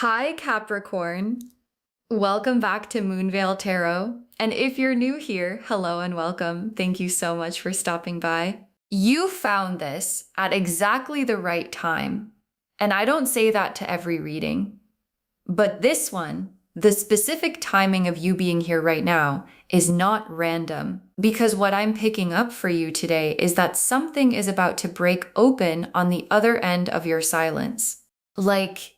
Hi, Capricorn. Welcome back to Moonveil Tarot. And if you're new here, hello and welcome. Thank you so much for stopping by. You found this at exactly the right time. And I don't say that to every reading. But this one, the specific timing of you being here right now, is not random. Because what I'm picking up for you today is that something is about to break open on the other end of your silence. Like,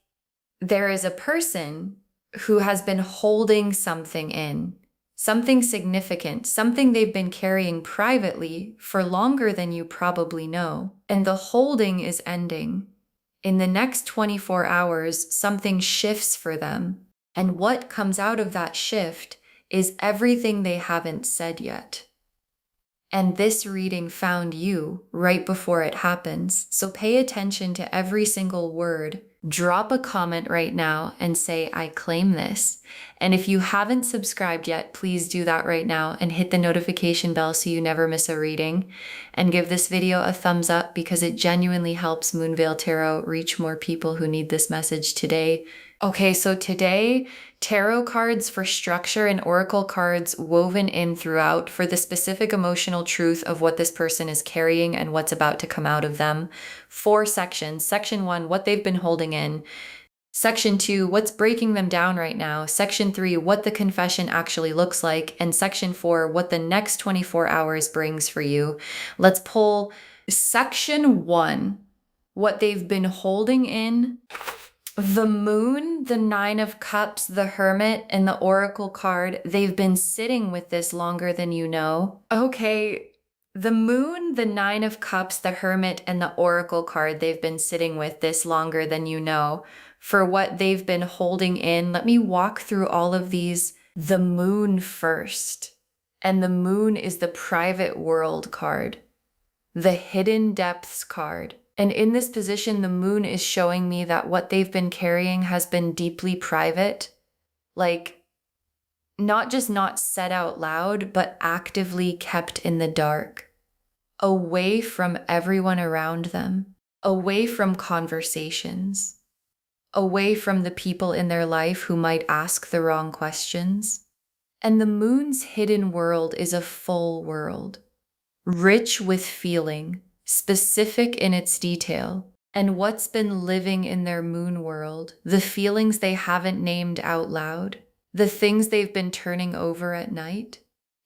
there is a person who has been holding something in, something significant, something they've been carrying privately for longer than you probably know. And the holding is ending. In the next 24 hours, something shifts for them. And what comes out of that shift is everything they haven't said yet. And this reading found you right before it happens. So pay attention to every single word. Drop a comment right now and say, I claim this. And if you haven't subscribed yet, please do that right now and hit the notification bell so you never miss a reading. And give this video a thumbs up because it genuinely helps Moonveil Tarot reach more people who need this message today. Okay, so today, tarot cards for structure and oracle cards woven in throughout for the specific emotional truth of what this person is carrying and what's about to come out of them. 4 sections. Section 1, what they've been holding in. Section 2, what's breaking them down right now. Section 3, what the confession actually looks like. And Section 4, what the next 24 hours brings for you. Let's pull Section 1, what they've been holding in. The Moon, the Nine of Cups, the Hermit, and the Oracle card, they've been sitting with this longer than you know. Okay, the Moon, the Nine of Cups, the Hermit, and the Oracle card, they've been sitting with this longer than you know. For what they've been holding in, let me walk through all of these. The Moon first. And the Moon is the Private World card, the Hidden Depths card. And in this position, the Moon is showing me that what they've been carrying has been deeply private, like not just not said out loud, but actively kept in the dark, away from everyone around them, away from conversations, away from the people in their life who might ask the wrong questions. And the Moon's hidden world is a full world, rich with feeling, specific in its detail, and what's been living in their moon world, the feelings they haven't named out loud, the things they've been turning over at night.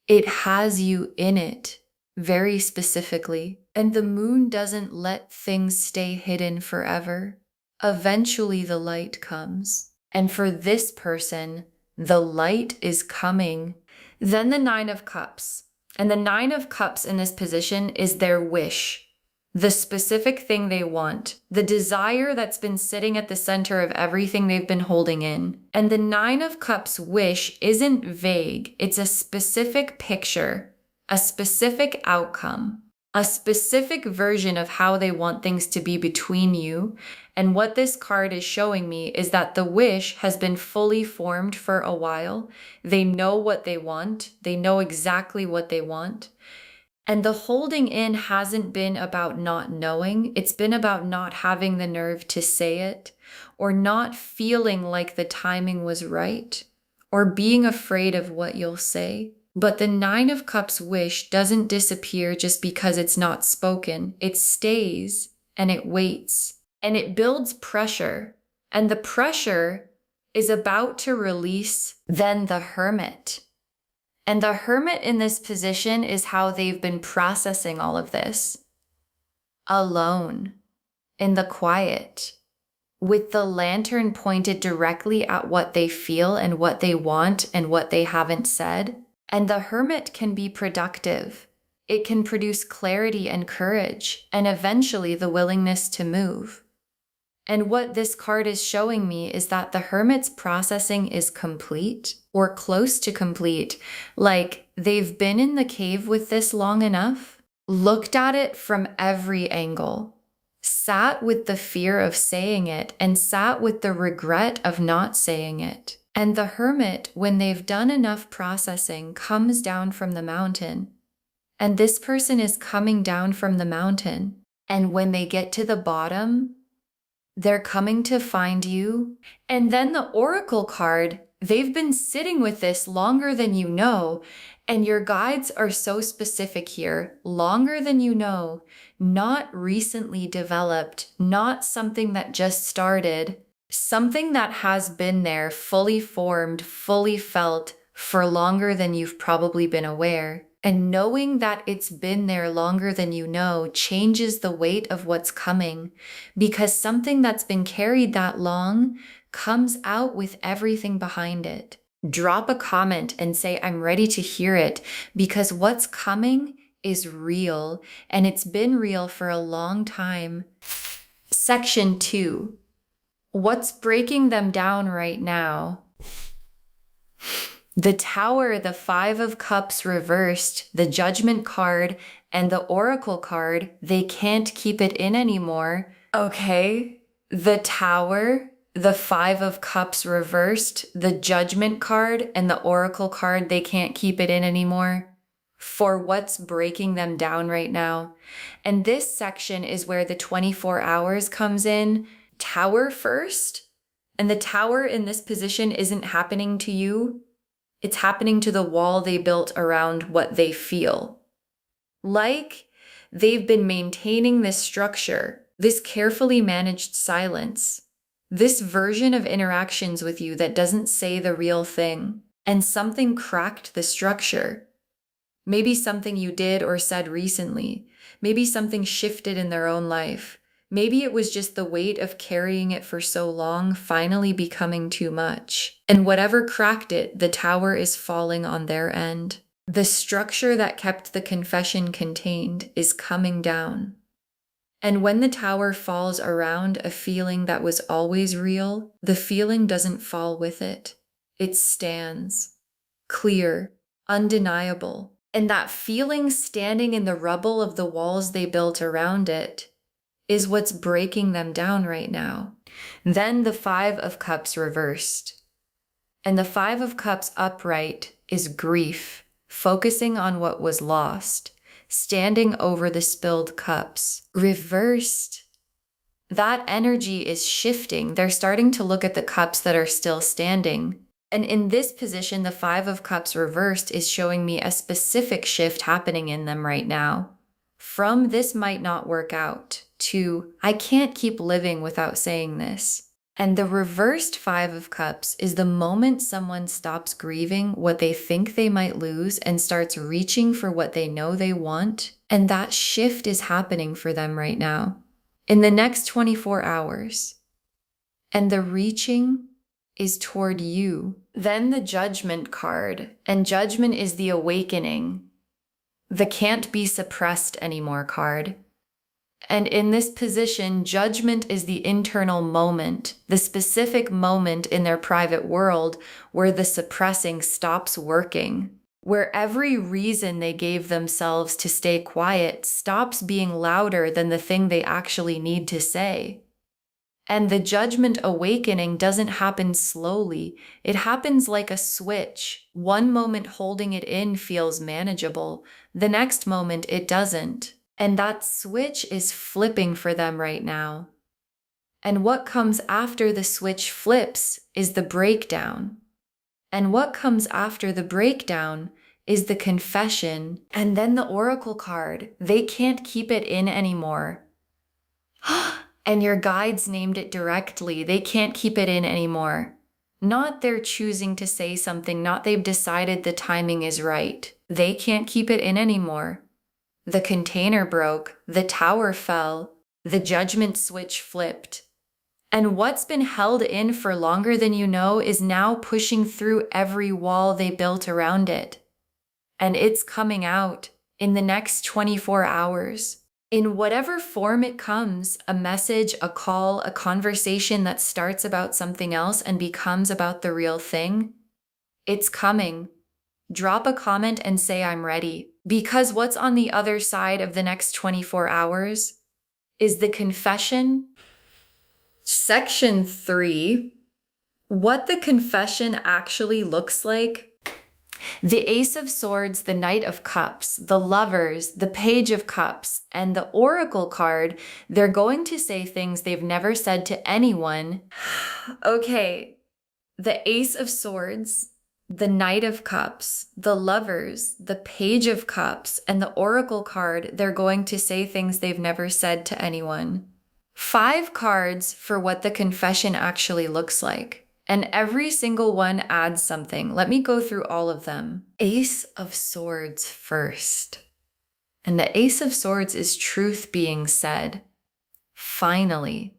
It has you in it, very specifically, and the moon doesn't let things stay hidden forever. Eventually the light comes, and for this person, the light is coming. Then the Nine of Cups, and the Nine of Cups in this position is their wish. The specific thing they want, the desire that's been sitting at the center of everything they've been holding in. And the Nine of Cups wish isn't vague. It's a specific picture, a specific outcome, a specific version of how they want things to be between you. And what this card is showing me is that the wish has been fully formed for a while. They know what they want. They know exactly what they want. And the holding in hasn't been about not knowing. It's been about not having the nerve to say it, or not feeling like the timing was right, or being afraid of what you'll say. But the Nine of Cups wish doesn't disappear just because it's not spoken. It stays and it waits and it builds pressure. And the pressure is about to release then the Hermit. And the Hermit in this position is how they've been processing all of this. Alone, in the quiet, with the lantern pointed directly at what they feel and what they want and what they haven't said. And the Hermit can be productive. It can produce clarity and courage, and eventually the willingness to move. And what this card is showing me is that the Hermit's processing is complete or close to complete. Like they've been in the cave with this long enough, looked at it from every angle, sat with the fear of saying it and sat with the regret of not saying it. And the Hermit, when they've done enough processing, comes down from the mountain. And this person is coming down from the mountain. And when they get to the bottom, They're coming to find you. And then the Oracle card, they've been sitting with this longer than you know. And your guides are so specific here, longer than you know, not recently developed, not something that just started, something that has been there, fully formed, fully felt for longer than you've probably been aware. And knowing that it's been there longer than you know changes the weight of what's coming, because something that's been carried that long comes out with everything behind it. Drop a comment and say, I'm ready to hear it, because what's coming is real, and it's been real for a long time. Section 2. What's breaking them down right now? The Tower, the Five of Cups reversed, the Judgment card, and the Oracle card, they can't keep it in anymore. Okay, the Tower, the Five of Cups reversed, the Judgment card, and the Oracle card, they can't keep it in anymore. For what's breaking them down right now. And this section is where the 24 hours comes in. Tower first, and the Tower in this position isn't happening to you. It's happening to the wall they built around what they feel. Like they've been maintaining this structure, this carefully managed silence, this version of interactions with you that doesn't say the real thing, and something cracked the structure. Maybe something you did or said recently. Maybe something shifted in their own life. Maybe it was just the weight of carrying it for so long finally becoming too much. And whatever cracked it, the Tower is falling on their end. The structure that kept the confession contained is coming down. And when the Tower falls around a feeling that was always real, the feeling doesn't fall with it. It stands. Clear, undeniable. And that feeling standing in the rubble of the walls they built around it is what's breaking them down right now. Then the Five of Cups reversed. And the Five of Cups upright is grief, focusing on what was lost, standing over the spilled cups. Reversed, that energy is shifting. They're starting to look at the cups that are still standing. And in this position, the Five of Cups reversed is showing me a specific shift happening in them right now. From this might not work out to I can't keep living without saying this. And the reversed Five of Cups is the moment someone stops grieving what they think they might lose and starts reaching for what they know they want. And that shift is happening for them right now in the next 24 hours. And the reaching is toward you. Then the Judgment card, and Judgment is the awakening, the can't be suppressed anymore card. And in this position, Judgment is the internal moment, the specific moment in their private world where the suppressing stops working, where every reason they gave themselves to stay quiet stops being louder than the thing they actually need to say. And the Judgment awakening doesn't happen slowly. It happens like a switch. One moment holding it in feels manageable. The next moment it doesn't. And that switch is flipping for them right now. And what comes after the switch flips is the breakdown. And what comes after the breakdown is the confession. And then the Oracle card. They can't keep it in anymore. And your guides named it directly. They can't keep it in anymore. Not they're choosing to say something, not they've decided the timing is right. They can't keep it in anymore. The container broke, the Tower fell, the Judgment switch flipped. And what's been held in for longer than you know is now pushing through every wall they built around it. And it's coming out in the next 24 hours. In whatever form it comes, a message, a call, a conversation that starts about something else and becomes about the real thing, it's coming. Drop a comment and say I'm ready. Because what's on the other side of the next 24 hours is the confession. Section 3, what the confession actually looks like. The Ace of Swords, the Knight of Cups, the Lovers, the Page of Cups, and the Oracle card, they're going to say things they've never said to anyone. Okay, the Ace of Swords, the Knight of Cups, the Lovers, the Page of Cups, and the Oracle card, they're going to say things they've never said to anyone. 5 cards for what the confession actually looks like. And every single one adds something. Let me go through all of them. Ace of Swords first. And the Ace of Swords is truth being said. Finally.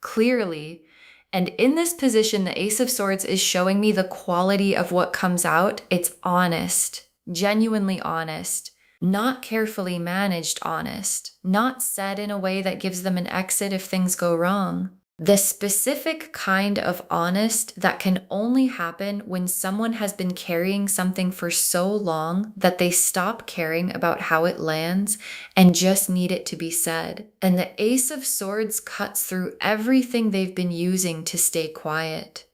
Clearly. And in this position, the Ace of Swords is showing me the quality of what comes out. It's honest. Genuinely honest. Not carefully managed honest. Not said in a way that gives them an exit if things go wrong. The specific kind of honest that can only happen when someone has been carrying something for so long that they stop caring about how it lands and just need it to be said. And the Ace of Swords cuts through everything they've been using to stay quiet.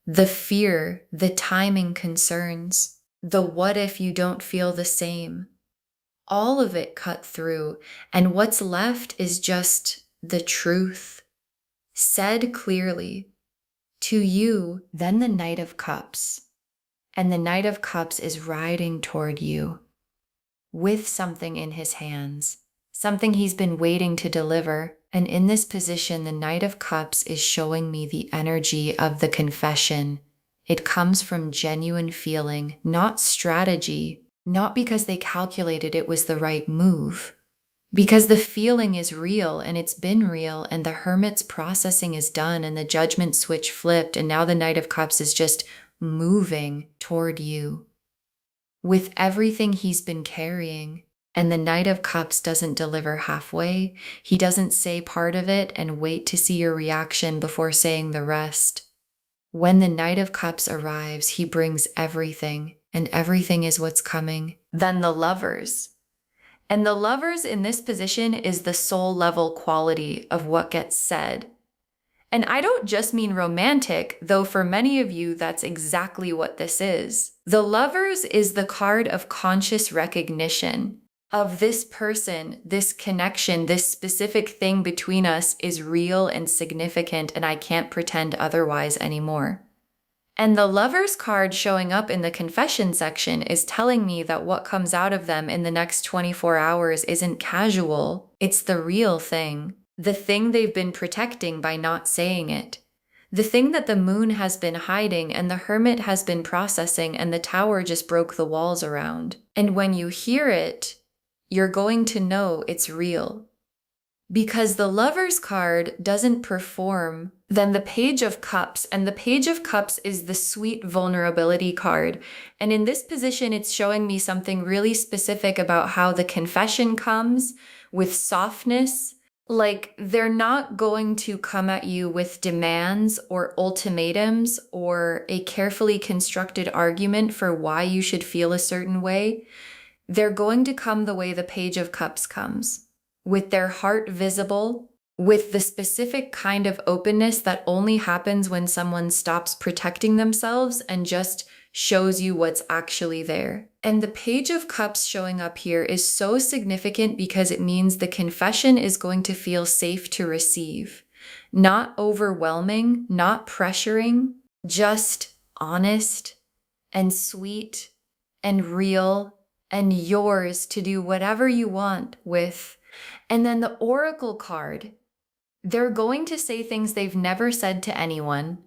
The fear, the timing concerns, the what if you don't feel the same. All of it cut through, and what's left is just the truth. Said clearly to you. Then the Knight of Cups. And the Knight of Cups is riding toward you with something in his hands, something he's been waiting to deliver. And in this position, the Knight of Cups is showing me the energy of the confession. It comes from genuine feeling, not strategy, not because they calculated it was the right move. Because the feeling is real and it's been real, and the Hermit's processing is done and the Judgment switch flipped, and now the Knight of Cups is just moving toward you with everything he's been carrying. And the Knight of Cups doesn't deliver halfway. He doesn't say part of it and wait to see your reaction before saying the rest. When the Knight of Cups arrives, he brings everything, and everything is what's coming. Then the Lovers. And the Lovers in this position is the soul level quality of what gets said. And I don't just mean romantic, though for many of you, that's exactly what this is. The Lovers is the card of conscious recognition of this person, this connection, this specific thing between us is real and significant, and I can't pretend otherwise anymore. And the Lovers card showing up in the confession section is telling me that what comes out of them in the next 24 hours isn't casual. It's the real thing. The thing they've been protecting by not saying it. The thing that the Moon has been hiding and the Hermit has been processing, and the Tower just broke the walls around. And when you hear it, you're going to know it's real. Because the Lovers card doesn't perform, then the Page of Cups, and the Page of Cups is the sweet vulnerability card. And in this position, it's showing me something really specific about how the confession comes with softness. Like, they're not going to come at you with demands or ultimatums or a carefully constructed argument for why you should feel a certain way. They're going to come the way the Page of Cups comes, with their heart visible, with the specific kind of openness that only happens when someone stops protecting themselves and just shows you what's actually there. And the Page of Cups showing up here is so significant because it means the confession is going to feel safe to receive. Not overwhelming, not pressuring, just honest and sweet and real and yours to do whatever you want with. And then the Oracle card, they're going to say things they've never said to anyone.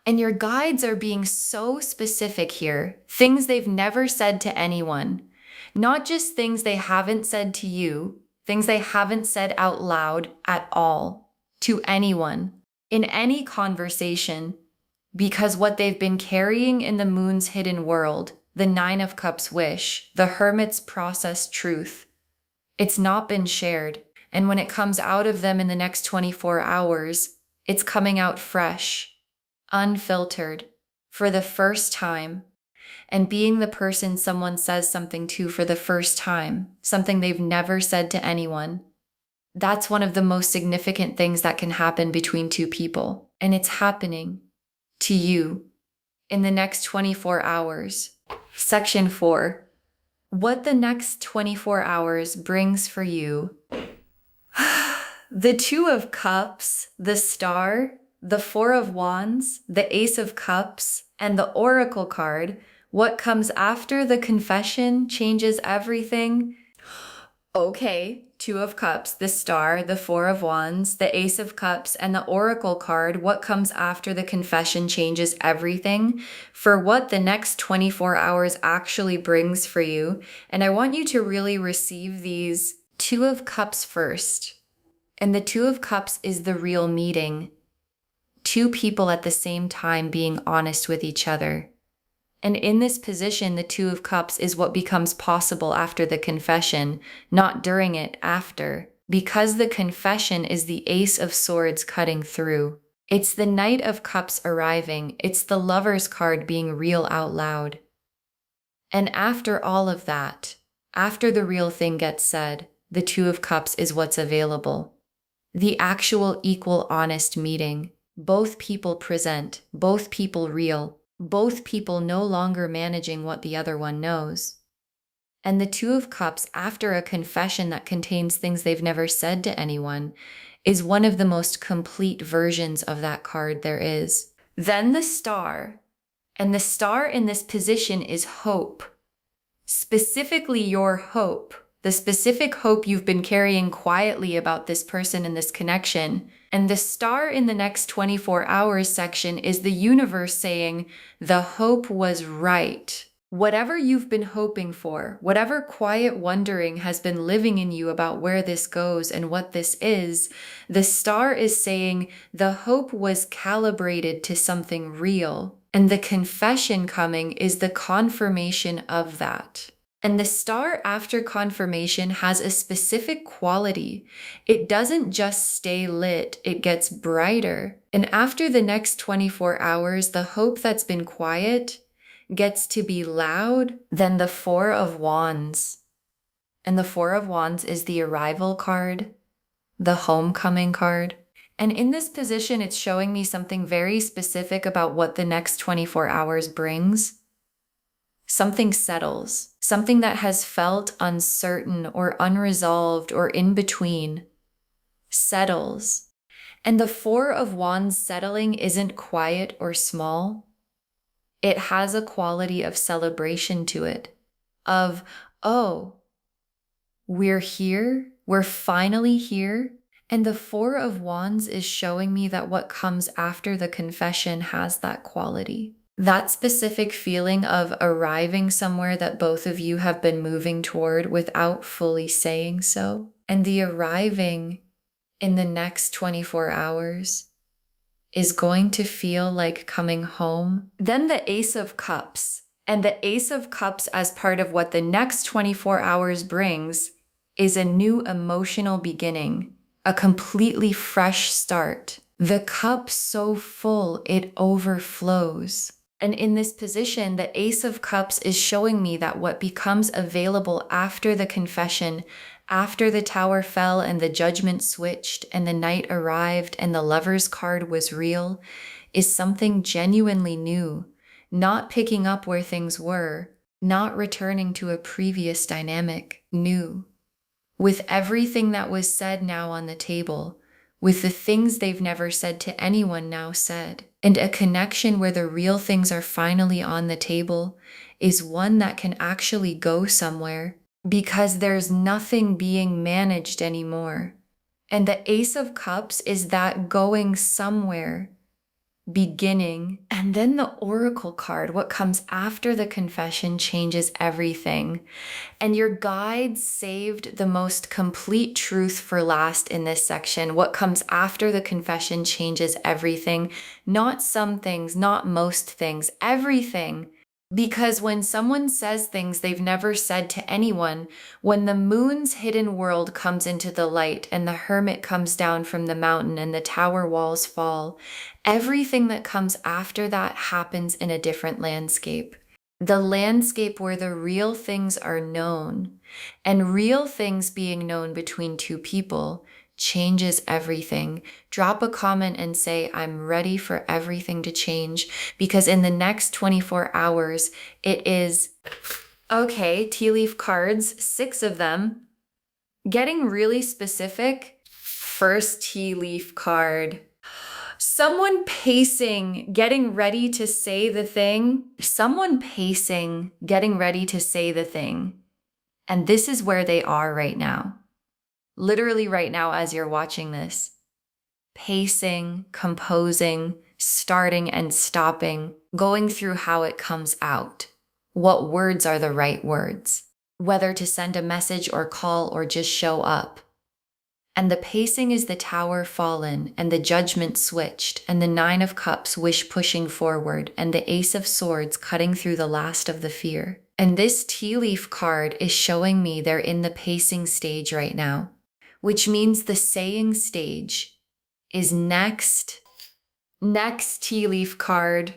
And your guides are being so specific here. Things they've never said to anyone. Not just things they haven't said to you, things they haven't said out loud at all to anyone in any conversation. Because what they've been carrying in the Moon's hidden world, the Nine of Cups wish, the Hermit's process truth, it's not been shared. And when it comes out of them in the next 24 hours, it's coming out fresh, unfiltered, for the first time. And being the person someone says something to for the first time, something they've never said to anyone, that's one of the most significant things that can happen between two people. And it's happening to you. in the next 24 hours. Section 4. What the next 24 hours brings for you. The Two of Cups, the Star, the Four of Wands, the Ace of Cups, and the Oracle card. What comes after the confession changes everything. Okay, Two of Cups, the Star, the Four of Wands, the Ace of Cups, and the Oracle card. What comes after the confession changes everything for what the next 24 hours actually brings for you. And I want you to really receive these Two of Cups first. And the Two of Cups is the real meeting. Two people at the same time being honest with each other. And in this position, the Two of Cups is what becomes possible after the confession, not during it, after. Because the confession is the Ace of Swords cutting through. It's the Knight of Cups arriving. It's the Lover's card being real out loud. And after all of that, after the real thing gets said, the Two of Cups is what's available. The actual equal honest meeting. Both people present, both people real, both people no longer managing what the other one knows. And the Two of Cups, after a confession that contains things they've never said to anyone, is one of the most complete versions of that card there is. Then the Star. And the Star in this position is hope. Specifically your hope. The specific hope you've been carrying quietly about this person and this connection. And the Star in the next 24 hours section is the universe saying, the hope was right. Whatever you've been hoping for, whatever quiet wondering has been living in you about where this goes and what this is, the Star is saying the hope was calibrated to something real. And the confession coming is the confirmation of that. And the Star after confirmation has a specific quality. It doesn't just stay lit, it gets brighter. And after the next 24 hours, the hope that's been quiet gets to be loud. Then the Four of Wands. And the Four of Wands is the arrival card, the homecoming card. And in this position, it's showing me something very specific about what the next 24 hours brings. Something settles, something that has felt uncertain or unresolved or in between, settles. And the Four of Wands settling isn't quiet or small. It has a quality of celebration to it, of, oh, we're here, we're finally here. And the Four of Wands is showing me that what comes after the confession has that quality. That specific feeling of arriving somewhere that both of you have been moving toward without fully saying so. And the arriving in the next 24 hours is going to feel like coming home. Then the Ace of Cups. And the Ace of Cups as part of what the next 24 hours brings is a new emotional beginning, a completely fresh start. The cup so full, it overflows. And in this position, the Ace of Cups is showing me that what becomes available after the confession, after the tower fell and the judgment switched and the Knight arrived and the Lover's card was real, is something genuinely new, not picking up where things were, not returning to a previous dynamic, new. With everything that was said now on the table, with the things they've never said to anyone now said, and a connection where the real things are finally on the table is one that can actually go somewhere because there's nothing being managed anymore. And the Ace of Cups is that going somewhere, beginning. And then the Oracle card, what comes after the confession changes everything. And your guides saved the most complete truth for last in this section. What comes after the confession changes everything. Not some things, not most things, everything. Because when someone says things they've never said to anyone, when the moon's hidden world comes into the light and the hermit comes down from the mountain and the tower walls fall, everything that comes after that happens in a different landscape. The landscape where the real things are known, and real things being known between two people changes everything. Drop a comment and say, I'm ready for everything to change, because in the next 24 hours, it is, okay, tea leaf cards, 6 of them. Getting really specific, first tea leaf card. Someone pacing, getting ready to say the thing. Someone pacing, getting ready to say the thing. And this is where they are right now. Literally right now as you're watching this. Pacing, composing, starting and stopping, going through how it comes out. What words are the right words? Whether to send a message or call or just show up. And the pacing is the Tower fallen, and the Judgment switched, and the 9 of Cups wish pushing forward, and the Ace of Swords cutting through the last of the fear. And this tea leaf card is showing me they're in the pacing stage right now, which means the saying stage is next. Next tea leaf card.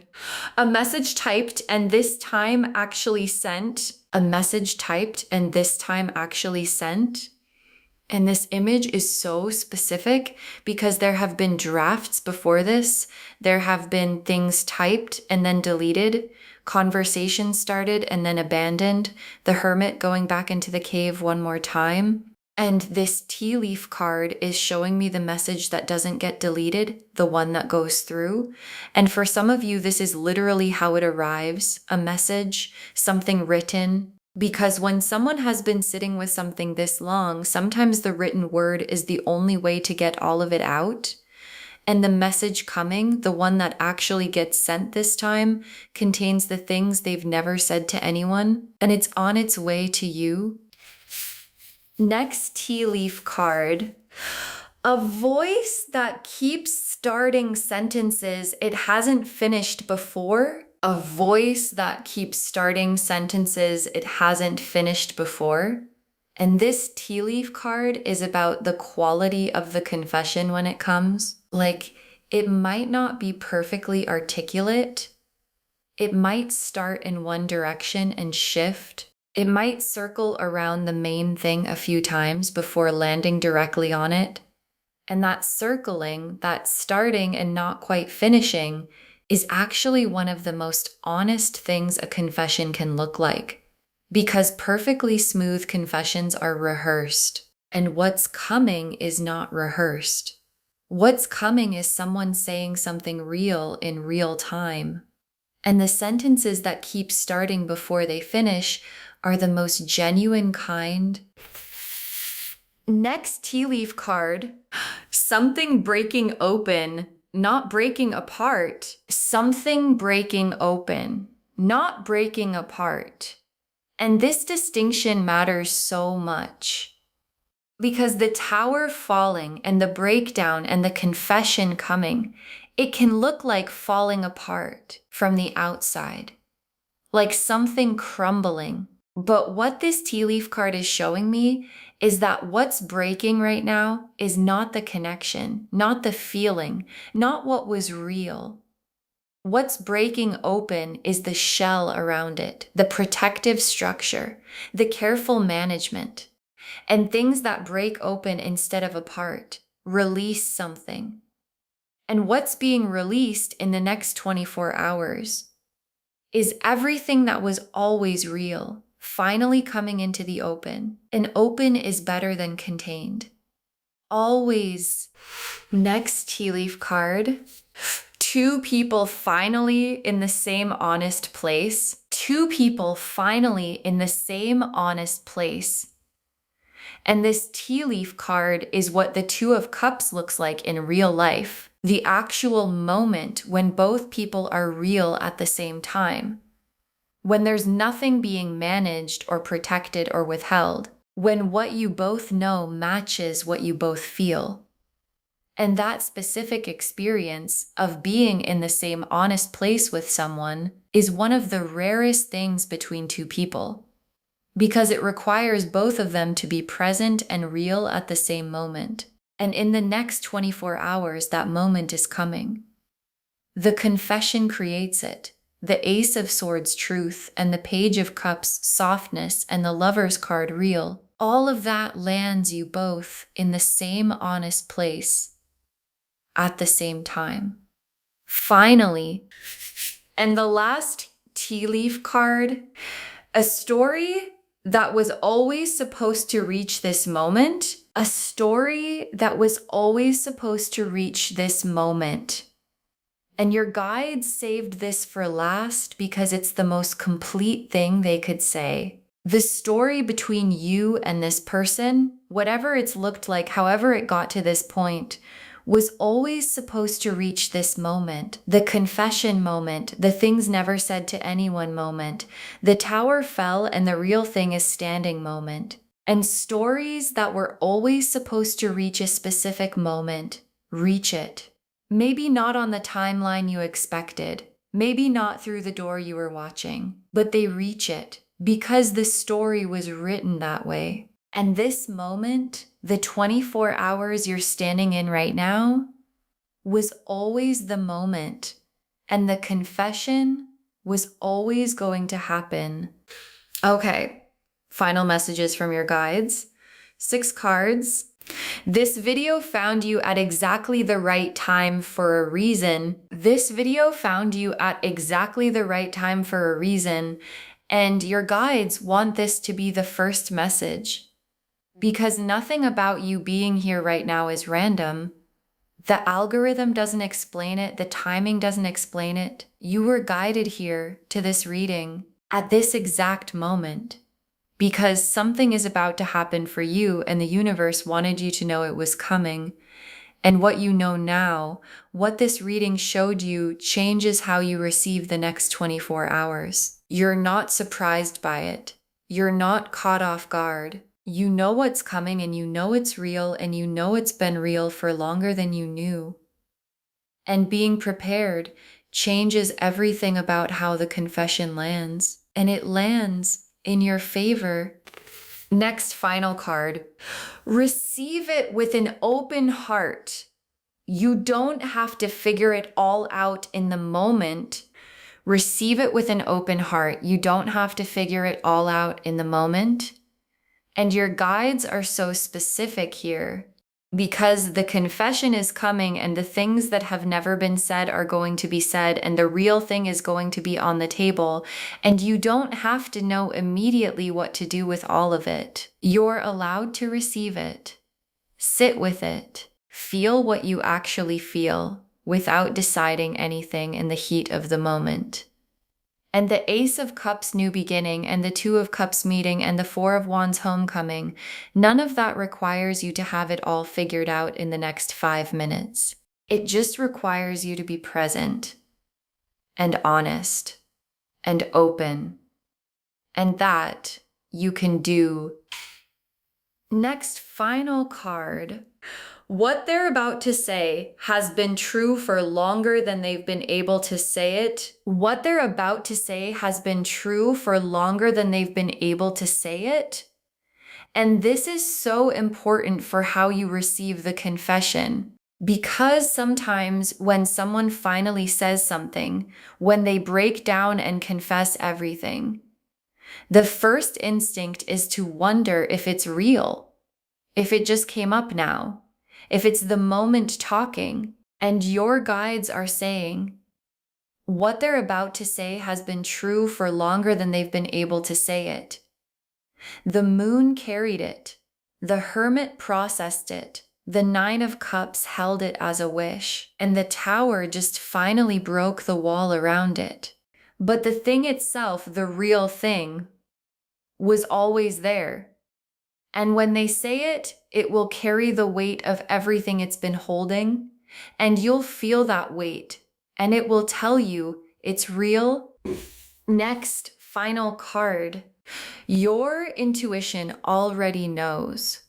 A message typed and this time actually sent. A message typed and this time actually sent. And this image is so specific because there have been drafts before this. There have been things typed and then deleted, conversations started and then abandoned, the hermit going back into the cave one more time. And this tea leaf card is showing me the message that doesn't get deleted, the one that goes through. And for some of you, this is literally how it arrives, a message, something written. Because when someone has been sitting with something this long, sometimes the written word is the only way to get all of it out. And the message coming, the one that actually gets sent this time, contains the things they've never said to anyone, and it's on its way to you. Next tea leaf card. A voice that keeps starting sentences it hasn't finished before. A voice that keeps starting sentences it hasn't finished before. And this tea leaf card is about the quality of the confession when it comes. Like, it might not be perfectly articulate. It might start in one direction and shift. It might circle around the main thing a few times before landing directly on it. And that circling, that starting and not quite finishing, is actually one of the most honest things a confession can look like. Because perfectly smooth confessions are rehearsed, and what's coming is not rehearsed. What's coming is someone saying something real in real time. And the sentences that keep starting before they finish are the most genuine kind. Next tea leaf card, something breaking open, not breaking apart. Something breaking open, not breaking apart. And this distinction matters so much because the Tower falling and the breakdown and the confession coming, it can look like falling apart from the outside, like something crumbling. But what this tea leaf card is showing me is that what's breaking right now is not the connection, not the feeling, not what was real. What's breaking open is the shell around it, the protective structure, the careful management, and things that break open instead of apart, release something. And what's being released in the next 24 hours is everything that was always real, finally coming into the open. And open is better than contained. Always. Next tea leaf card. 2 people finally in the same honest place. 2 people finally in the same honest place. And this tea leaf card is what the 2 of Cups looks like in real life. The actual moment when both people are real at the same time. When there's nothing being managed or protected or withheld. When what you both know matches what you both feel. And that specific experience of being in the same honest place with someone is one of the rarest things between 2 people. Because it requires both of them to be present and real at the same moment. And in the next 24 hours, that moment is coming. The confession creates it. The Ace of Swords truth and the Page of Cups softness and the Lover's card real all of that lands you both in the same honest place at the same time. Finally, and the last tea leaf card, a story that was always supposed to reach this moment, a story that was always supposed to reach this moment. And your guides saved this for last because it's the most complete thing they could say. The story between you and this person, whatever it's looked like, however it got to this point, was always supposed to reach this moment. The confession moment, the things never said to anyone moment, the tower fell and the real thing is standing moment. And stories that were always supposed to reach a specific moment, reach it. Maybe not on the timeline you expected, maybe not through the door you were watching, but they reach it because the story was written that way. And this moment, the 24 hours you're standing in right now, was always the moment. And the confession was always going to happen. Okay, final messages from your guides. 6 cards. This video found you at exactly the right time for a reason. This video found you at exactly the right time for a reason. And your guides want this to be the first message. Because nothing about you being here right now is random. The algorithm doesn't explain it. The timing doesn't explain it. You were guided here to this reading at this exact moment because something is about to happen for you and the universe wanted you to know it was coming. And what you know now, what this reading showed you, changes how you receive the next 24 hours. You're not surprised by it. You're not caught off guard. You know what's coming and you know it's real and you know it's been real for longer than you knew. And being prepared changes everything about how the confession lands. And it lands in your favor. Next final card. Receive it with an open heart. You don't have to figure it all out in the moment. Receive it with an open heart. You don't have to figure it all out in the moment. And your guides are so specific here because the confession is coming and the things that have never been said are going to be said and the real thing is going to be on the table. And you don't have to know immediately what to do with all of it. You're allowed to receive it. Sit with it. Feel what you actually feel without deciding anything in the heat of the moment. And the Ace of Cups new beginning and the 2 of Cups meeting and the 4 of Wands homecoming, none of that requires you to have it all figured out in the next 5 minutes. It just requires you to be present and honest and open. And that you can do. Next final card. What they're about to say has been true for longer than they've been able to say it. What they're about to say has been true for longer than they've been able to say it. And this is so important for how you receive the confession. Because sometimes when someone finally says something, when they break down and confess everything, the first instinct is to wonder if it's real, if it just came up now. If it's the moment talking, and your guides are saying, what they're about to say has been true for longer than they've been able to say it. The moon carried it. The hermit processed it. The 9 of Cups held it as a wish, and the tower just finally broke the wall around it. But the thing itself, the real thing, was always there. And when they say it, it will carry the weight of everything it's been holding, and you'll feel that weight, and it will tell you it's real. Next, final card. Your intuition already knows.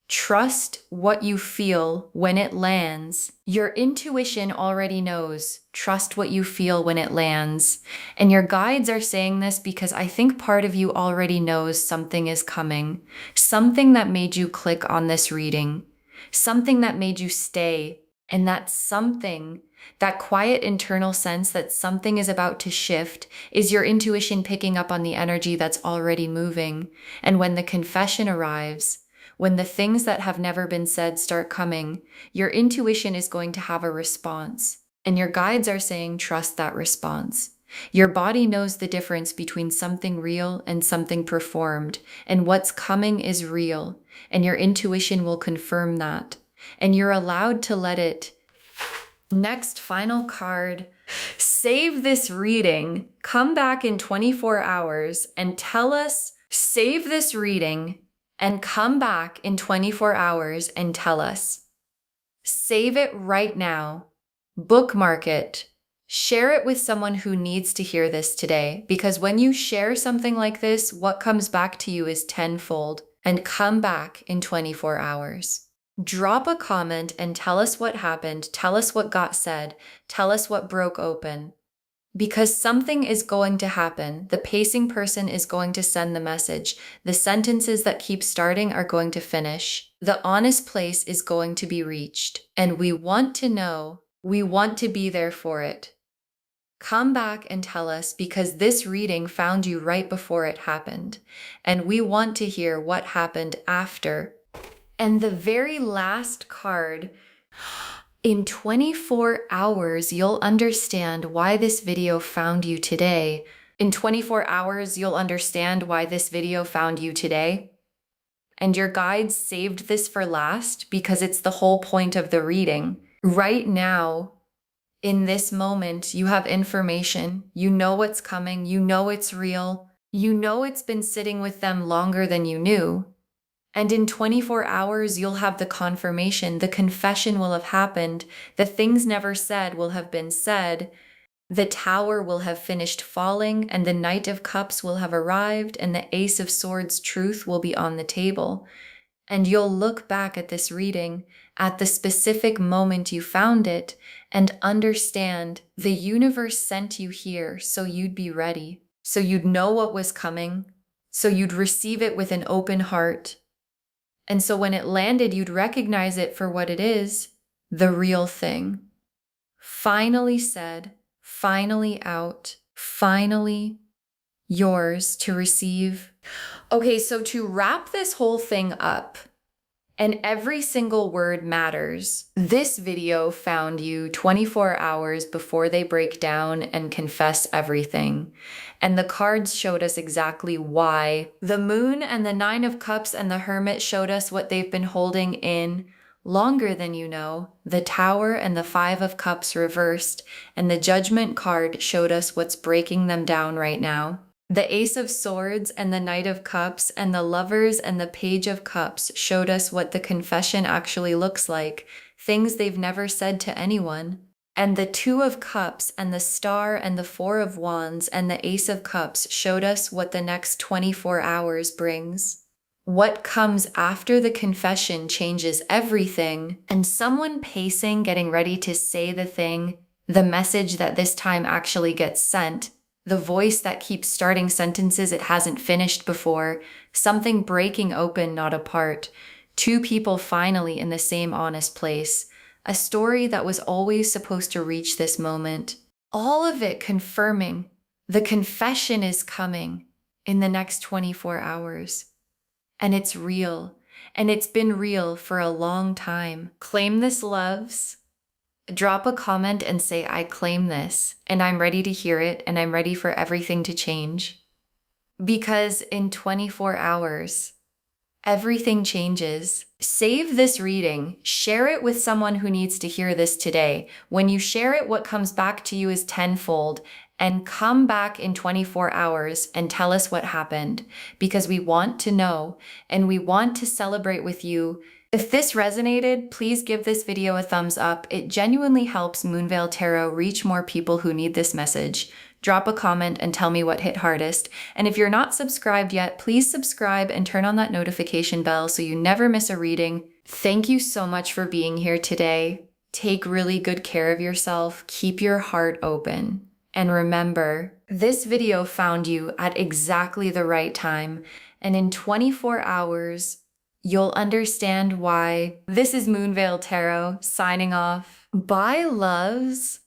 Trust what you feel when it lands. Your intuition already knows. Trust what you feel when it lands. And your guides are saying this because I think part of you already knows something is coming. Something that made you click on this reading. Something that made you stay. And that something That quiet internal sense that something is about to shift is your intuition picking up on the energy that's already moving. And when the confession arrives, when the things that have never been said start coming, your intuition is going to have a response. And your guides are saying, trust that response. Your body knows the difference between something real and something performed, and what's coming is real, and your intuition will confirm that. And you're allowed to let it. Next, final card. Save this reading. Come back in 24 hours and tell us, save this reading and come back in 24 hours and tell us. Save it right now. Bookmark it. Share it with someone who needs to hear this today, because when you share something like this, what comes back to you is tenfold. And come back in 24 hours. Drop a comment and tell us what happened. Tell us what got said. Tell us what broke open. Because something is going to happen. The pacing person is going to send the message. The sentences that keep starting are going to finish. The honest place is going to be reached. And we want to know. We want to be there for it. Come back and tell us, because this reading found you right before it happened. And we want to hear what happened after. And the very last card, in 24 hours, you'll understand why this video found you today. In 24 hours, you'll understand why this video found you today. And your guides saved this for last because it's the whole point of the reading. Right now, in this moment, you have information. You know what's coming. You know it's real. You know it's been sitting with them longer than you knew. And in 24 hours, you'll have the confirmation. The confession will have happened. The things never said will have been said. The tower will have finished falling, and the Knight of Cups will have arrived, and the Ace of Swords truth will be on the table. And you'll look back at this reading, at the specific moment you found it, and understand the universe sent you here so you'd be ready, so you'd know what was coming, so you'd receive it with an open heart. And so when it landed, you'd recognize it for what it is, the real thing. Finally said, finally out, finally yours to receive. Okay, so to wrap this whole thing up, and every single word matters. This video found you 24 hours before they break down and confess everything. And the cards showed us exactly why. The Moon and the Nine of Cups and the Hermit showed us what they've been holding in longer than you know. The Tower and the Five of Cups reversed, and the Judgment card showed us what's breaking them down right now. The Ace of Swords and the Knight of Cups and the Lovers and the Page of Cups showed us what the confession actually looks like, things they've never said to anyone. And the Two of Cups and the Star and the Four of Wands and the Ace of Cups showed us what the next 24 hours brings. What comes after the confession changes everything, and someone pacing, getting ready to say the thing, the message that this time actually gets sent, the voice that keeps starting sentences it hasn't finished before, something breaking open, not apart, two people finally in the same honest place, a story that was always supposed to reach this moment. All of it confirming the confession is coming in the next 24 hours. And it's real, and it's been real for a long time. Claim this, loves. Drop a comment and say, I claim this, and I'm ready to hear it, and I'm ready for everything to change. Because in 24 hours, everything changes. Save this reading. Share it with someone who needs to hear this today. When you share it, what comes back to you is tenfold. And come back in 24 hours and tell us what happened, because we want to know, and we want to celebrate with you. If this resonated, please give this video a thumbs up. It genuinely helps Moonveil Tarot reach more people who need this message. Drop a comment and tell me what hit hardest. And if you're not subscribed yet, please subscribe and turn on that notification bell so you never miss a reading. Thank you so much for being here today. Take really good care of yourself. Keep your heart open. And remember, this video found you at exactly the right time. And in 24 hours, you'll understand why. This is Moonveil Tarot signing off. Bye, loves.